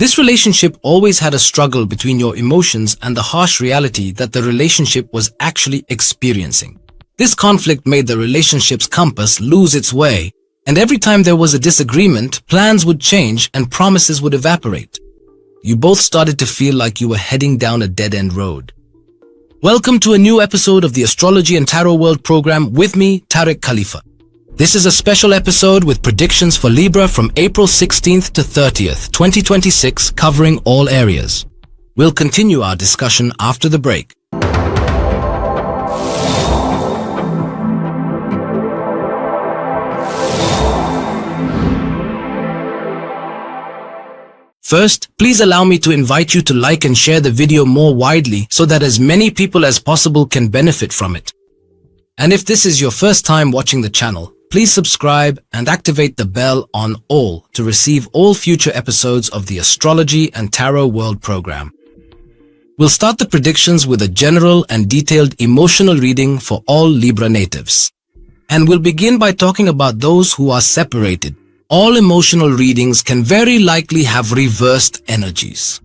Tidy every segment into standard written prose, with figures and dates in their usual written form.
This relationship always had a struggle between your emotions and the harsh reality that the relationship was actually experiencing. This conflict made the relationship's compass lose its way, and every time there was a disagreement, plans would change and promises would evaporate. You both started to feel like you were heading down a dead-end road. Welcome to a new episode of the Astrology and Tarot World program with me, Tariq Khalifa. This is a special episode with predictions for Libra from April 16th to 30th, 2026, covering all areas. We'll continue our discussion after the break. First, please allow me to invite you to like and share the video more widely so that as many people as possible can benefit from it. And if this is your first time watching the channel, please subscribe and activate the bell on all to receive all future episodes of the Astrology and Tarot World program. We'll start the predictions with a general and detailed emotional reading for all Libra natives. And we'll begin by talking about those who are separated. All emotional readings can very likely have reversed energies.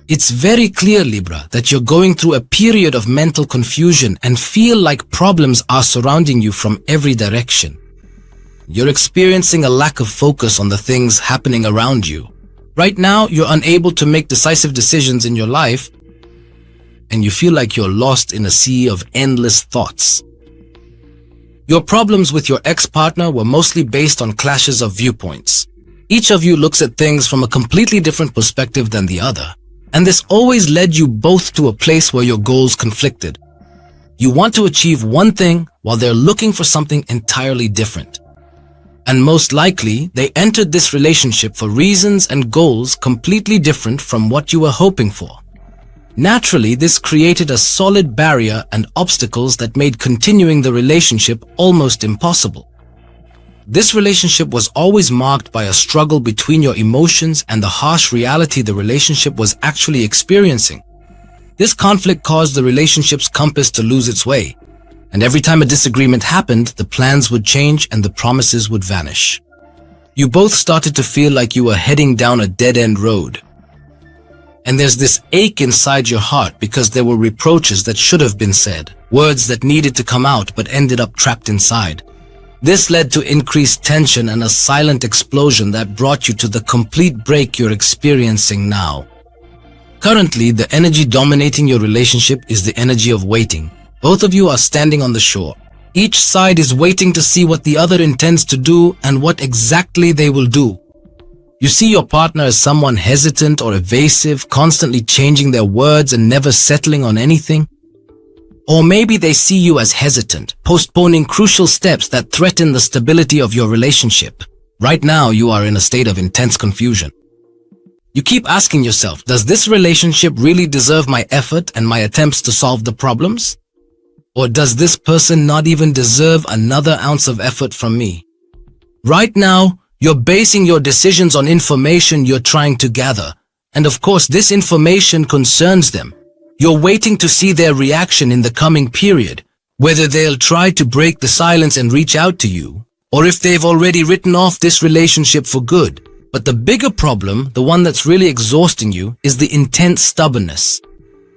It's very clear, Libra, that you're going through a period of mental confusion and feel like problems are surrounding you from every direction. You're experiencing a lack of focus on the things happening around you. Right now, you're unable to make decisive decisions in your life, and you feel like you're lost in a sea of endless thoughts. Your problems with your ex-partner were mostly based on clashes of viewpoints. Each of you looks at things from a completely different perspective than the other. And this always led you both to a place where your goals conflicted. You want to achieve one thing while they're looking for something entirely different. And most likely, they entered this relationship for reasons and goals completely different from what you were hoping for. Naturally, this created a solid barrier and obstacles that made continuing the relationship almost impossible. This relationship was always marked by a struggle between your emotions and the harsh reality the relationship was actually experiencing. This conflict caused the relationship's compass to lose its way, and every time a disagreement happened, the plans would change and the promises would vanish. You both started to feel like you were heading down a dead-end road. And there's this ache inside your heart because there were reproaches that should have been said, words that needed to come out but ended up trapped inside. This led to increased tension and a silent explosion that brought you to the complete break you're experiencing now. Currently, the energy dominating your relationship is the energy of waiting. Both of you are standing on the shore. Each side is waiting to see what the other intends to do and what exactly they will do. You see your partner as someone hesitant or evasive, constantly changing their words and never settling on anything. Or maybe they see you as hesitant, postponing crucial steps that threaten the stability of your relationship. Right now, you are in a state of intense confusion. You keep asking yourself, does this relationship really deserve my effort and my attempts to solve the problems? Or does this person not even deserve another ounce of effort from me? Right now, you're basing your decisions on information you're trying to gather. And of course, this information concerns them. You're waiting to see their reaction in the coming period, whether they'll try to break the silence and reach out to you, or if they've already written off this relationship for good. But the bigger problem, the one that's really exhausting you, is the intense stubbornness.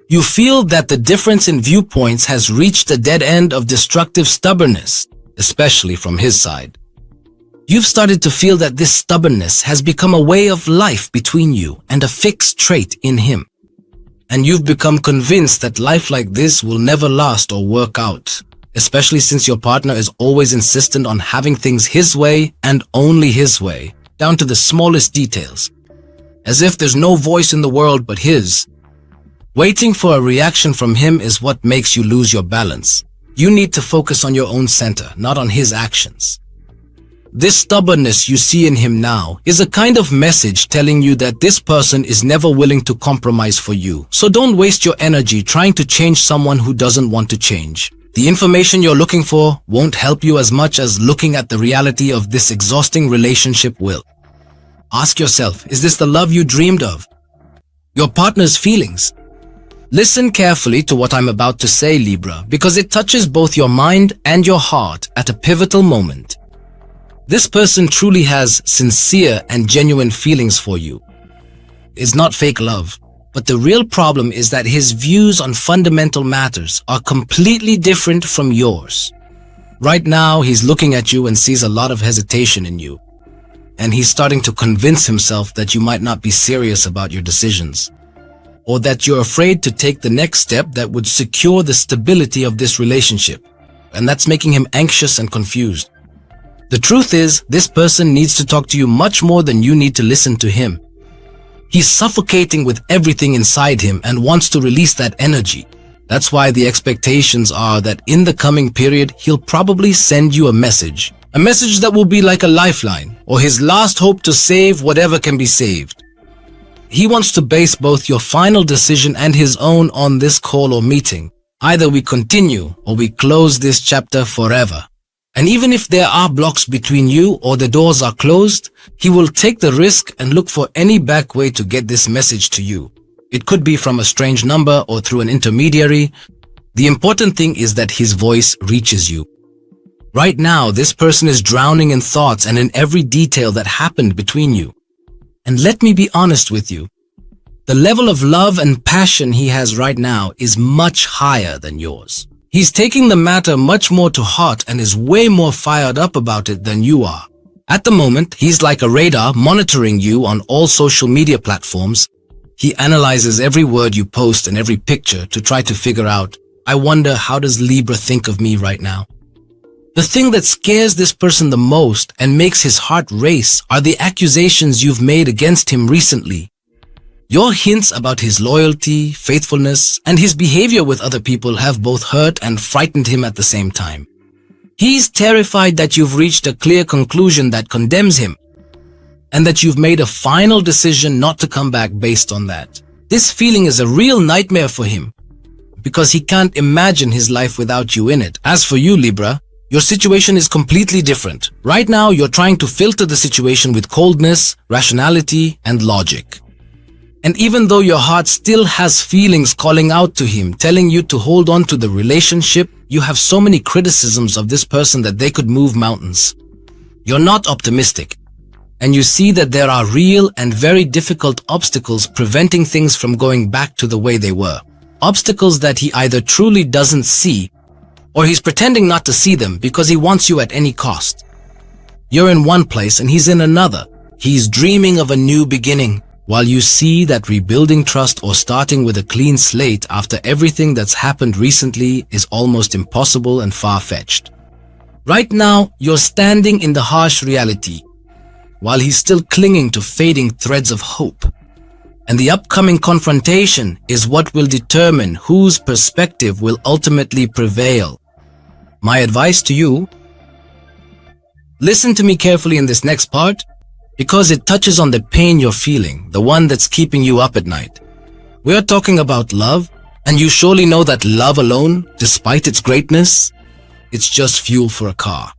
You feel that the difference in viewpoints has reached a dead end of destructive stubbornness, especially from his side. You've started to feel that this stubbornness has become a way of life between you and a fixed trait in him. And you've become convinced that life like this will never last or work out, especially since your partner is always insistent on having things his way and only his way, down to the smallest details, as if there's no voice in the world but his. Waiting for a reaction from him is what makes you lose your balance. You need to focus on your own center, not on his actions. This stubbornness you see in him now is a kind of message telling you that this person is never willing to compromise for you. So don't waste your energy trying to change someone who doesn't want to change. The information you're looking for won't help you as much as looking at the reality of this exhausting relationship will. Ask yourself, is this the love you dreamed of? Your partner's feelings. Listen carefully to what I'm about to say, Libra, because it touches both your mind and your heart at a pivotal moment. This person truly has sincere and genuine feelings for you. is not fake love. But the real problem is that his views on fundamental matters are completely different from yours. Right now, he's looking at you and sees a lot of hesitation in you. And he's starting to convince himself that you might not be serious about your decisions, or that you're afraid to take the next step that would secure the stability of this relationship. And that's making him anxious and confused. The truth is, this person needs to talk to you much more than you need to listen to him. He's suffocating with everything inside him and wants to release that energy. That's why the expectations are that in the coming period, he'll probably send you a message that will be like a lifeline, or his last hope to save whatever can be saved. He wants to base both your final decision and his own on this call or meeting. Either we continue or we close this chapter forever. And even if there are blocks between you or the doors are closed, he will take the risk and look for any back way to get this message to you. It could be from a strange number or through an intermediary. The important thing is that his voice reaches you. Right now, this person is drowning in thoughts and in every detail that happened between you. And let me be honest with you. The level of love and passion he has right now is much higher than yours. He's taking the matter much more to heart and is way more fired up about it than you are. At the moment, he's like a radar monitoring you on all social media platforms. He analyzes every word you post and every picture to try to figure out, I wonder, how does Libra think of me right now? The thing that scares this person the most and makes his heart race are the accusations you've made against him recently. Your hints about his loyalty, faithfulness, and his behavior with other people have both hurt and frightened him at the same time. He's terrified that you've reached a clear conclusion that condemns him, and that you've made a final decision not to come back based on that. This feeling is a real nightmare for him, because he can't imagine his life without you in it. As for you, Libra, your situation is completely different. Right now, you're trying to filter the situation with coldness, rationality, and logic. And even though your heart still has feelings calling out to him, telling you to hold on to the relationship, you have so many criticisms of this person that they could move mountains. You're not optimistic, and you see that there are real and very difficult obstacles preventing things from going back to the way they were. Obstacles that he either truly doesn't see, or he's pretending not to see them because he wants you at any cost. You're in one place and he's in another. He's dreaming of a new beginning, while you see that rebuilding trust or starting with a clean slate after everything that's happened recently is almost impossible and far-fetched. Right now, you're standing in the harsh reality, while he's still clinging to fading threads of hope. And the upcoming confrontation is what will determine whose perspective will ultimately prevail. My advice to you: listen to me carefully in this next part, because it touches on the pain you're feeling, the one that's keeping you up at night. We're talking about love, and you surely know that love alone, despite its greatness, it's just fuel for a car.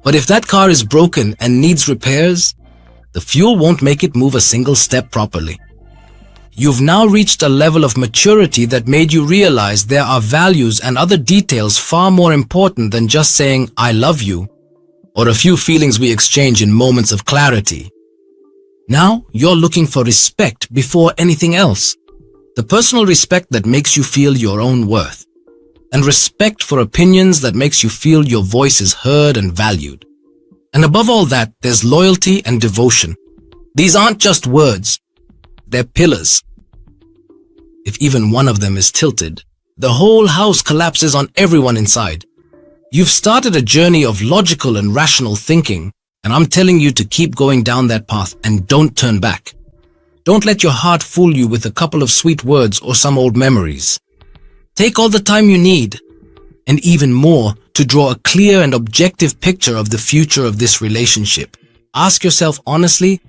But if that car is broken and needs repairs, the fuel won't make it move a single step properly. You've now reached a level of maturity that made you realize there are values and other details far more important than just saying, I love you, or a few feelings we exchange in moments of clarity. Now, you're looking for respect before anything else. The personal respect that makes you feel your own worth. And respect for opinions that makes you feel your voice is heard and valued. And above all that, there's loyalty and devotion. These aren't just words. They're pillars. If even one of them is tilted, the whole house collapses on everyone inside. You've started a journey of logical and rational thinking, and I'm telling you to keep going down that path and don't turn back. Don't let your heart fool you with a couple of sweet words or some old memories. Take all the time you need, and even more, to draw a clear and objective picture of the future of this relationship. Ask yourself honestly,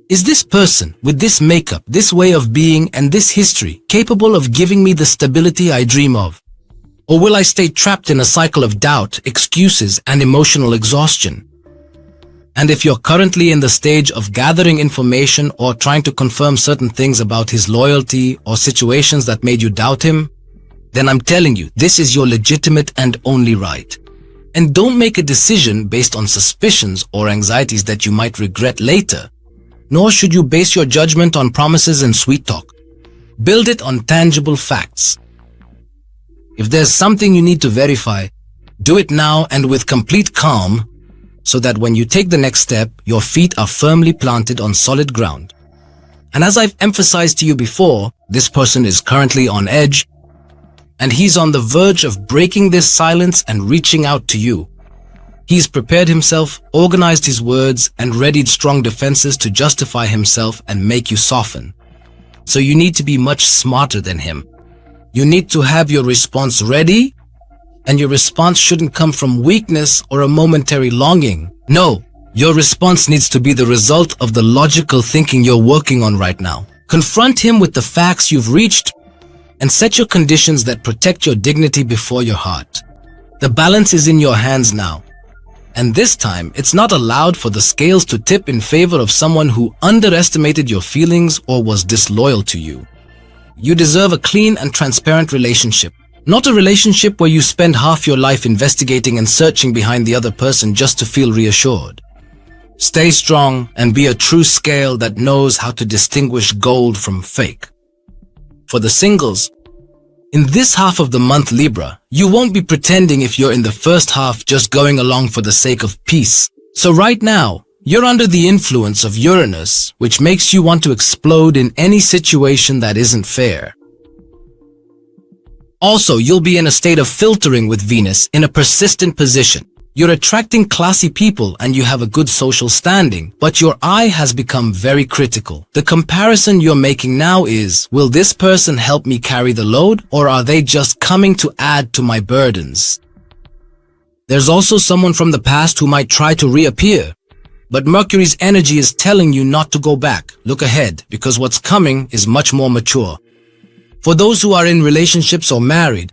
is this person, with this makeup, this way of being, and this history, capable of giving me the stability I dream of? Or will I stay trapped in a cycle of doubt, excuses, and emotional exhaustion? And if you're currently in the stage of gathering information or trying to confirm certain things about his loyalty or situations that made you doubt him, then I'm telling you, this is your legitimate and only right. And don't make a decision based on suspicions or anxieties that you might regret later. nor should you base your judgment on promises and sweet talk. Build it on tangible facts. If there's something you need to verify, do it now and with complete calm, so that when you take the next step, your feet are firmly planted on solid ground. And as I've emphasized to you before, this person is currently on edge, and he's on the verge of breaking this silence and reaching out to you. He's prepared himself, organized his words, and readied strong defenses to justify himself and make you soften. So you need to be much smarter than him. You need to have your response ready, and your response shouldn't come from weakness or a momentary longing. No, your response needs to be the result of the logical thinking you're working on right now. Confront him with the facts you've reached and set your conditions that protect your dignity before your heart. The balance is in your hands now. And this time, it's not allowed for the scales to tip in favor of someone who underestimated your feelings or was disloyal to you. You deserve a clean and transparent relationship. Not a relationship where you spend half your life investigating and searching behind the other person just to feel reassured. Stay strong and be a true scale that knows how to distinguish gold from fake. For the singles, in this half of the month Libra, you won't be pretending if you're in the first half just going along for the sake of peace. So right now, you're under the influence of Uranus, which makes you want to explode in any situation that isn't fair. Also, you'll be in a state of filtering with Venus in a persistent position. You're attracting classy people and you have a good social standing, but your eye has become very critical. The comparison you're making now is, will this person help me carry the load, or are they just coming to add to my burdens? There's also someone from the past who might try to reappear, but Mercury's energy is telling you not to go back. Look ahead, because what's coming is much more mature. For those who are in relationships or married,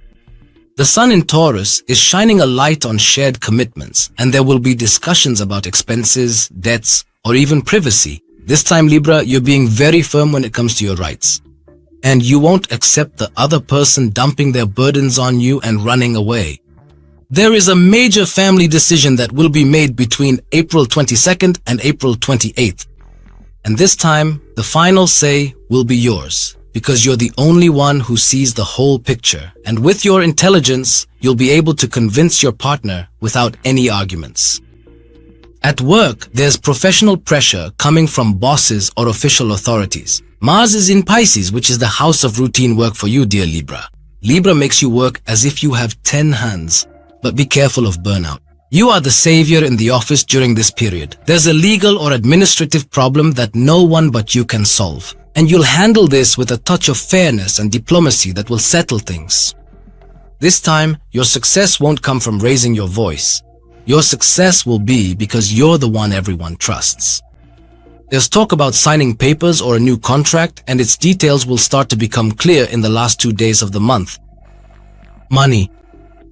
the Sun in Taurus is shining a light on shared commitments, and there will be discussions about expenses, debts, or even privacy. This time, Libra, you're being very firm when it comes to your rights. And you won't accept the other person dumping their burdens on you and running away. There is a major family decision that will be made between April 22nd and April 28th. And this time, the final say will be yours, because you're the only one who sees the whole picture. And with your intelligence, you'll be able to convince your partner without any arguments. At work, there's professional pressure coming from bosses or official authorities. Mars is in Pisces, which is the house of routine work for you, dear Libra. Libra makes you work as if you have 10 hands, but be careful of burnout. You are the savior in the office during this period. There's a legal or administrative problem that no one but you can solve. And you'll handle this with a touch of fairness and diplomacy that will settle things. This time, your success won't come from raising your voice. Your success will be because you're the one everyone trusts. There's talk about signing papers or a new contract, and its details will start to become clear in the last 2 days of the month. Money.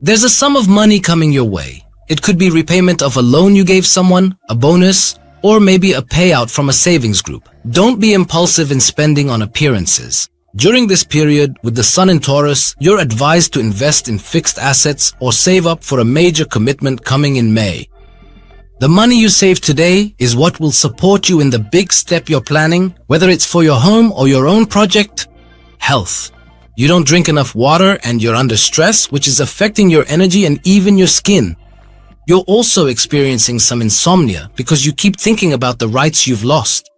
There's a sum of money coming your way. It could be repayment of a loan you gave someone, a bonus, or maybe a payout from a savings group. Don't be impulsive in spending on appearances. During this period, with the Sun in Taurus, you're advised to invest in fixed assets or save up for a major commitment coming in May. The money you save today is what will support you in the big step you're planning, whether it's for your home or your own project. Health. You don't drink enough water and you're under stress, which is affecting your energy and even your skin. You're also experiencing some insomnia because you keep thinking about the rights you've lost.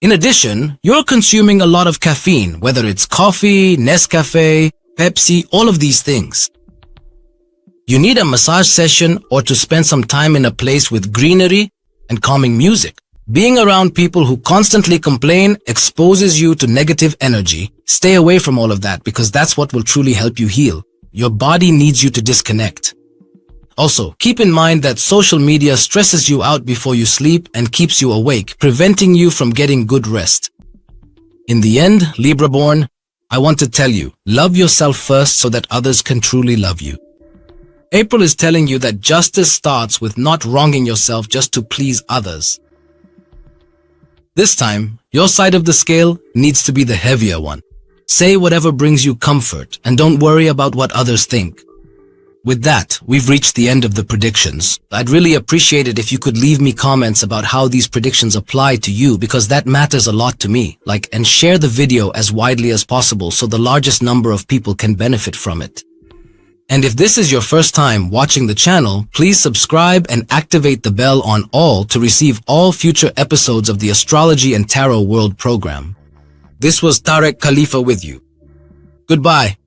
In addition, you're consuming a lot of caffeine, whether it's coffee, Nescafe, Pepsi, all of these things. You need a massage session or to spend some time in a place with greenery and calming music. Being around people who constantly complain exposes you to negative energy. Stay away from all of that because that's what will truly help you heal. Your body needs you to disconnect. Also, keep in mind that social media stresses you out before you sleep and keeps you awake, preventing you from getting good rest. In the end, Libra-born, I want to tell you, love yourself first so that others can truly love you. April is telling you that justice starts with not wronging yourself just to please others. This time, your side of the scale needs to be the heavier one. Say whatever brings you comfort and don't worry about what others think. With that, we've reached the end of the predictions. I'd really appreciate it if you could leave me comments about how these predictions apply to you, because that matters a lot to me. And share the video as widely as possible so the largest number of people can benefit from it. And if this is your first time watching the channel, please subscribe and activate the bell on all to receive all future episodes of the Astrology and Tarot World program. This was Tariq Khalifa with you. Goodbye.